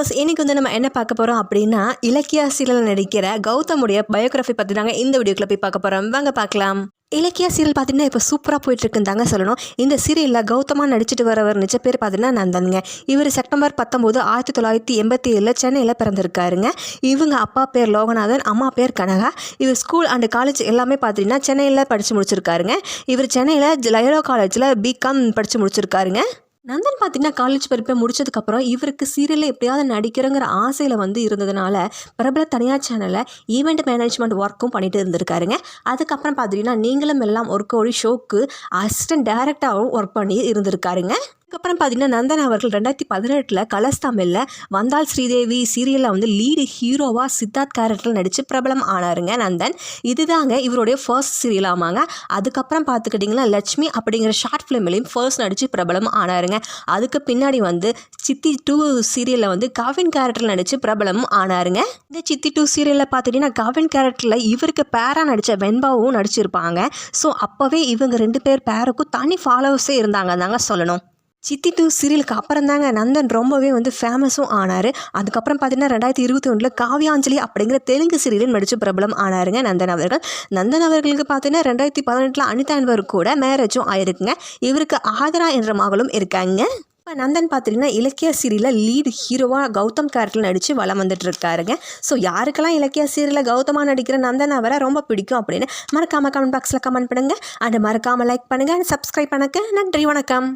Viewers, இன்னைக்கு வந்து நம்ம என்ன பார்க்க போகிறோம் அப்படின்னா, இலக்கியா சீரியல் நடிக்கிற கௌதமுடைய பயோகிராஃபி பற்றி தாங்க இந்த வீடியோக்குள்ள போய் பார்க்க போகிறோம். வாங்க பார்க்கலாம். இலக்கியா சீரியல் பார்த்தீங்கன்னா இப்போ சூப்பராக போயிட்டுருக்குன்னு தாங்க சொல்லணும். இந்த சீரியலில் கௌதமாக நடிச்சிட்டு வரவர் நிச்சய பேர் பார்த்தீங்கன்னா நந்தனுங்க. இவர் செப்டம்பர் 19, 1987 சென்னையில் பிறந்திருக்காருங்க. இவங்க அப்பா பேர் லோகநாதன், அம்மா பேர் கனகா. இவர் ஸ்கூல் அண்ட் காலேஜ் எல்லாமே பார்த்தீங்கன்னா சென்னையில் படித்து முடிச்சிருக்காருங்க. இவர் சென்னையில் லயோலா காலேஜில் பிகாம் படித்து முடிச்சிருக்காருங்க. நந்தன் பார்த்தீங்கன்னா காலேஜ் படிப்பை முடிச்சதுக்கப்புறம் இவருக்கு சீரியலில் எப்படியாவது நடிக்கிறங்கிற ஆசையில் வந்து இருந்ததுனால பிரபல தனியார் சேனலில் ஈவெண்ட் மேனேஜ்மெண்ட் ஒர்க்கும் பண்ணிட்டு இருந்திருக்காருங்க. அதுக்கப்புறம் பார்த்தீங்கன்னா நீங்களும் எல்லாம் ஒரு கோடி ஷோக்கு அசிஸ்டன்ட் டைரக்டராகவும் ஒர்க் பண்ணி இருந்திருக்காருங்க. அதுக்கப்புறம் பார்த்தீங்கன்னா நந்தன் அவர்கள் 2018 கலர்ஸ் தமிழில் வந்தால் ஸ்ரீதேவி சீரியலில் வந்து லீடு ஹீரோவாக சித்தார்த் கேரக்டரில் நடித்து பிரபலம் ஆனாருங்க நந்தன். இதுதாங்க இவருடைய ஃபர்ஸ்ட் சீரியல் ஆமாங்க. அதுக்கப்புறம் பார்த்துக்கிட்டிங்கன்னா லட்சுமி அப்படிங்கிற ஷார்ட் ஃபிலிம்லையும் ஃபர்ஸ்ட் நடித்து பிரபலம் ஆனாருங்க. அதுக்கு பின்னாடி வந்து சித்தி 2 சீரியலில் வந்து கவின் கேரக்டரில் நடித்து பிரபலமும் ஆனாருங்க. இந்த சித்தி 2 சீரியலில் பார்த்துட்டிங்கன்னா கவின் கேரக்டரில் இவருக்கு பேராக நடித்த வெண்பாவும் நடிச்சிருப்பாங்க. ஸோ அப்போவே இவங்க 2 பேர் பேருக்கும் தனி ஃபாலோவர்ஸே இருந்தாங்க தாங்க சொல்லணும். சித்தி 2 சீரியலுக்கு அப்புறம் தாங்க நந்தன் ரொம்பவே வந்து ஃபேமஸும் ஆனார். அதுக்கப்புறம் பார்த்தீங்கன்னா 2021 காவியாஞ்சலி அப்படிங்கிற தெலுங்கு சீரியலில் நடித்து பிரபலம் ஆனாருங்க நந்தன் அவர்கள். நந்தன் அவர்களுக்கு பார்த்தீங்கன்னா 2018 அனிதா என்பவர் கூட மேரேஜும் ஆயிருக்குங்க. இவருக்கு ஆதரா என்ற மகளும் இருக்காங்க. இப்போ நந்தன் பார்த்தீங்கன்னா இலக்கியா சீரியலில் லீடு ஹீரோவாக கௌதம் கேரக்டரில் நடித்து வளம் வந்துட்டு இருக்காருங்க. ஸோ யாருக்கெல்லாம் இலக்கியா சீரியலில் கௌதமாக நடிக்கிற நந்தன் அவரை ரொம்ப பிடிக்கும் அப்படின்னு மறக்காமல் கமெண்ட் பாக்ஸில் கமெண்ட் பண்ணுங்கள். அண்ட் மறக்காமல் லைக் பண்ணுங்கள் அண்ட் சப்ஸ்கிரைப் பண்ணுங்க. நன்றி, வணக்கம்.